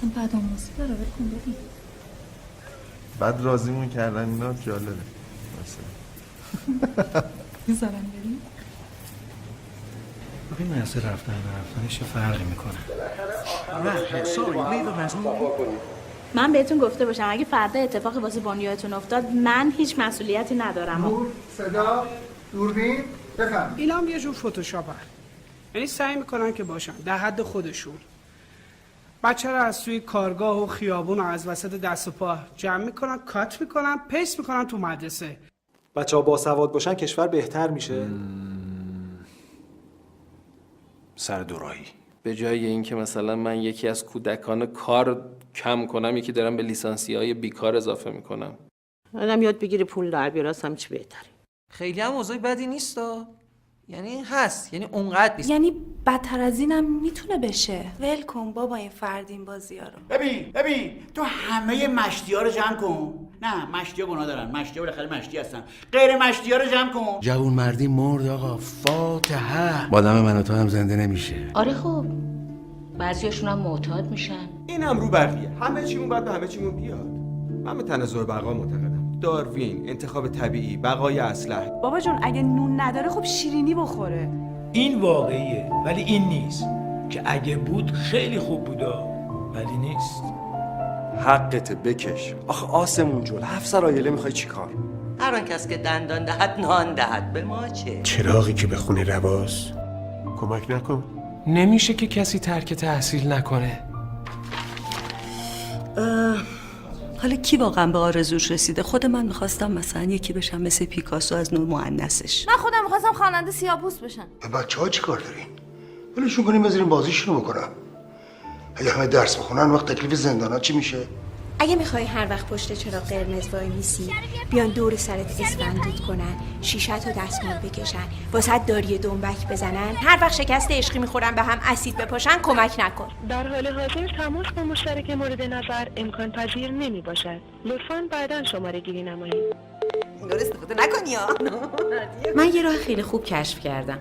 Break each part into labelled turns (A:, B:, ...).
A: اصلا بعد آموزی داره بکن ببین.
B: بعد راضیمون کردن اینا جالبه مثلا.
A: میذارم بریم.
C: ببین نسل رفتنش چه فرقی میکنه.
D: من بهتون گفته باشم اگه فردا اتفاقی واسه بانیاتون افتاد من هیچ مسئولیتی ندارم.
E: نور، صدا، دوربین، بفهم.
F: اینا هم یه جور فتوشاپن. یعنی سعی میکنن که باشن در حد خودشون. بچه رو از توی کارگاه و خیابون و از وسط دست و پا جمع میکنن، کات میکنن، پیست میکنن تو مدرسه.
G: بچه‌ها باسواد باشن کشور بهتر میشه.
H: سر دوراهی.
I: به جای اینکه مثلا من یکی از کودکان کار کم کنم یکی دارم به لیسانسیهای بیکار اضافه میکنم.
J: آدم یاد بگیره پول در بیاره اصلا چی بهتره.
K: خیلی هم اوضاع بدی نیستا. یعنی هست، یعنی اونقدر نیست.
A: یعنی بدتر از اینم میتونه بشه.
L: ول کن بابا این فردین بازی‌ها رو.
M: ببین تو همه مشتی‌ها رو جمع کن. نه مشتی‌ها گناه دارن، مشتی‌ها بالاخره مشتی هستن. غیر مشتی‌ها رو جمع کن.
H: جوون مردی مرد آقا، فاتحه. با دم من و تو هم زنده نمیشه.
J: آره خب بعضیاشون هم معتاد میشن.
N: این هم رو بقیه، همه چیمون باید به همه چیمون بیاد. من به تناظر بقا معتقدم. داروین، انتخاب طبیعی، بقای اصلح.
L: بابا جون اگه نون نداره خب شیرینی بخوره.
C: این واقعیه ولی این نیست که اگه بود خیلی خوب بودا ولی نیست.
H: حقت بکش. آخه آسمون جل 7 سر آیله میخوای چی کار؟
K: هر آن کس که دندان دهد نان دهد، به ما چه؟
H: چراغی که به خونه رواز کمک نکن.
I: نمیشه که کسی ترک تحصیل نکنه.
J: حالا کی واقعا به آرزوش رسیده؟ خود من میخواستم مثلا یکی بشم مثل پیکاسو از نوع مؤنثش.
L: من خودم میخواستم خواننده سیاه‌پوست بشم.
E: به بچه‌ها چی کار دارین؟ ولشون کنیم بذاریم بازیشونو بکنن. اگه همه درس بخونن وقت تکلیف زندانا چی میشه؟
L: اگه میخوای هر وقت پشت چراغ قرمز وای میسی بیان دور سرت اسفندود کنن، شیشه‌تو دستمال بکشن، واسط داری دنبک بزنن، هر وقت شکست عشقی میخورن به هم اسید بپاشن، کمک نکن.
O: در حال حاضر تماس با مشترک مورد نظر امکان پذیر نمی باشد. لطفاً بعداً شماره گیری نمایید.
K: درست استفاده نکنی ها.
J: من یه راه خیلی خوب کشف کردم.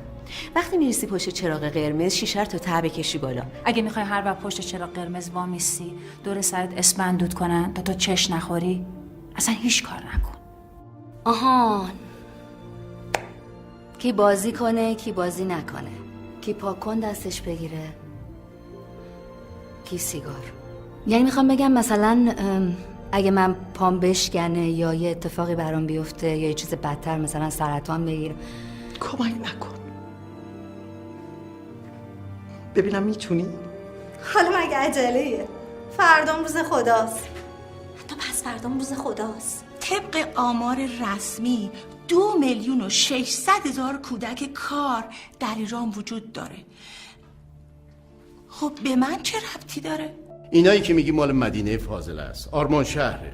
J: وقتی میرسی پشت چراغ قرمز شیشه رو تا ته بکشی بالا.
D: اگه میخوای هر وقت پشت چراغ قرمز وامیسی دور سرت اسفندود کنن تا تو چش نخوری اصلا هیچ کار نکن.
J: آهان کی بازی کنه کی بازی نکنه، کی پاکن دستش بگیره کی سیگار. یعنی میخوام بگم مثلا اگه من پام بشکنه یا یه اتفاقی برام بیفته یا یه چیز بدتر مثلا سرطان بگیرم
K: کمک نکن. ببینم میتونی؟
L: حالا مگه عجله‌ایه؟ فردام روز خداست. حتی پس فردام روز خداست.
K: طبق آمار رسمی 2,600,000 کودک کار در ایران وجود داره. خب به من چه ربطی داره؟
H: اینایی که میگی مال مدینه فاضله است، آرمان شهره.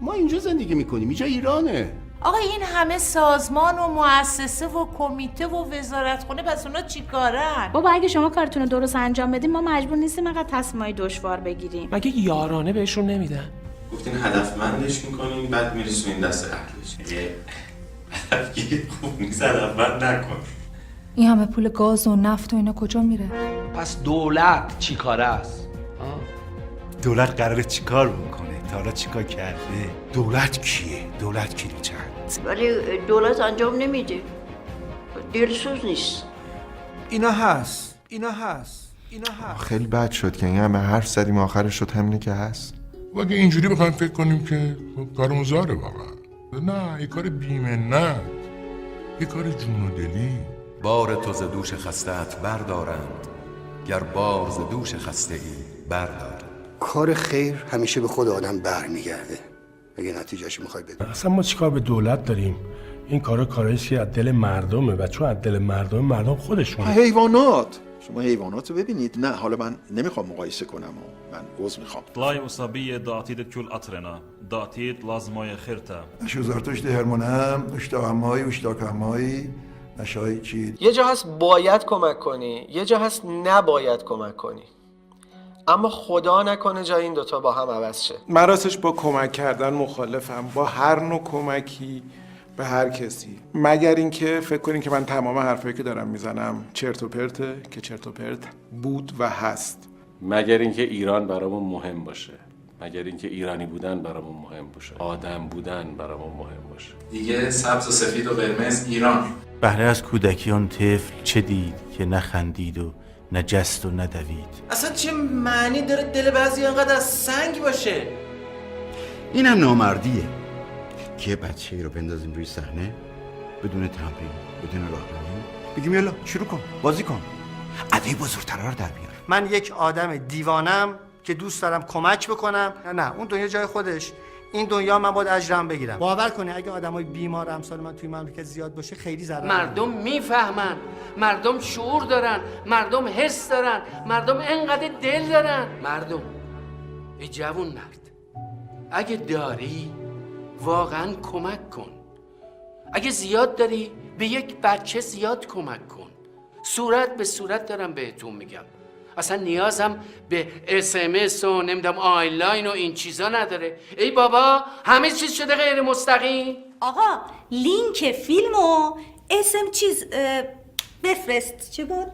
H: ما اینجا زندگی میکنیم، اینجا ایرانه.
K: آقا این همه سازمان و مؤسسه و کمیته و وزارتخونه پس اونا چیکارن؟
D: بابا اگه شما کارتون رو درست انجام بدین ما مجبور نیستیم انقدر تصمیمای دشوار بگیریم.
I: مگه یارانه بهشون نمیدن؟
B: گفتین هدفمندش میکنین بعد میرسونین دست اهلش. یه هدفگیری خوب نیست، هدفمند نکن.
A: این همه پول گاز و نفت و اینا کجا میره؟
C: پس دولت چی کاره است؟
H: دولت قراره چیکار بکنه؟ تا حالا چیکار کرده؟ دولت کیه؟ دولت کیلو چند؟
J: ولی دولت انجام نمیده، دلسوز نیست.
N: اینا هست.
B: خیلی بد شد که این همه حرف زدیم آخرش شد همینه که هست.
P: و اگه اینجوری بخوایم فکر کنیم که کارمون زاره واقعا. نه یه کار بیمه، نه یه کار جون و دلی.
Q: بار تو ز دوش خسته‌ات بردارند، گر بار ز دوش خسته ای بردار.
E: کار خیر همیشه به خود آدم برمیگرده. اگه نتیجهش میخوای بدونی.
C: اصلا ما چیکار به دولت داریم؟ این کاراییه که از دل مردمه و چون از دل مردم خودشونه.
R: حیوانات، شما حیوانات رو ببینید. نه حالا من نمیخوام مقایسه کنم من عذر میخوام.
S: طلای اصابیه داتید کل اطرنا داتید لازمای خیرتا
E: شوزارتوش هرمونم اشتاهمایی اشتاکمایی نشایی چی.
I: یه جا هست باید کمک کنی، یه جا هست نباید کمک کنی. اما خدا نکنه جای این دوتا با هم عوض شه.
G: من راستش با کمک کردن مخالفم، با هر نوع کمکی به هر کسی، مگر اینکه فکر کنین که من تمام حرفایی که دارم میزنم چرت و پرته، که چرت و پرت بود و هست.
T: مگر اینکه ایران برامون مهم باشه، مگر اینکه ایرانی بودن برامون مهم باشه، آدم بودن برامون مهم باشه.
U: دیگه سبز و سفید و قرمز ایران.
H: بهره از کودکی آن طفل چه دید که نخندید و نه جست و ندوید؟
V: اصلا چه معنی داره دل بعضی انقدر از سنگ باشه؟
W: اینم نامردیه که بچه‌ای رو بندازیم روی صحنه بدون تمرین، بدون راهنمایی، بگیم یالا شروع کن، بازی کن، ادای بزرگترا رو در بیار.
X: من یک آدم دیوانم که دوست دارم کمک بکنم. نه اون دنیا جای خودش، این دنیا من باید اجرم بگیرم. باور کنی اگه آدمای بیمار امثال من توی مملکت زیاد باشه خیلی ضرر.
Y: مردم میفهمن، مردم شعور دارن، مردم حس دارن، مردم انقدر دل دارن. مردم ای جوون مرد، اگه داری واقعا کمک کن. اگه زیاد داری به یک بچه زیاد کمک کن. صورت به صورت دارم بهتون میگم. اصلا نیازم به SMS و نمیدونم آنلاین و این چیزا نداره. ای بابا همه چیز شده غیر مستقیم.
Z: آقا لینک فیلمو اسم چیز بفرست. چه بود؟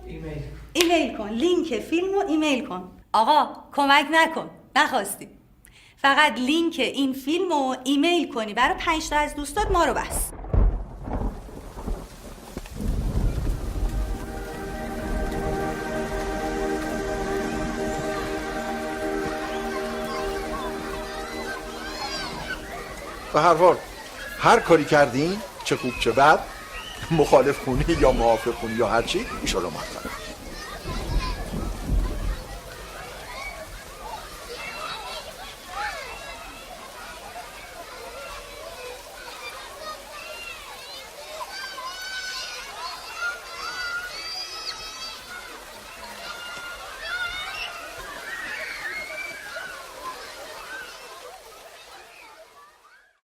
Z: ایمیل کن. لینک فیلمو ایمیل کن. آقا کمک نکن، نخواستی. فقط لینک این فیلمو ایمیل کنی برای 5 تا از دوستات، ما رو بس.
R: به هر حال هر کاری کردین، چه خوب چه بد، مخالف خونی یا موافق خونی یا هرچی، ایشالا موفق.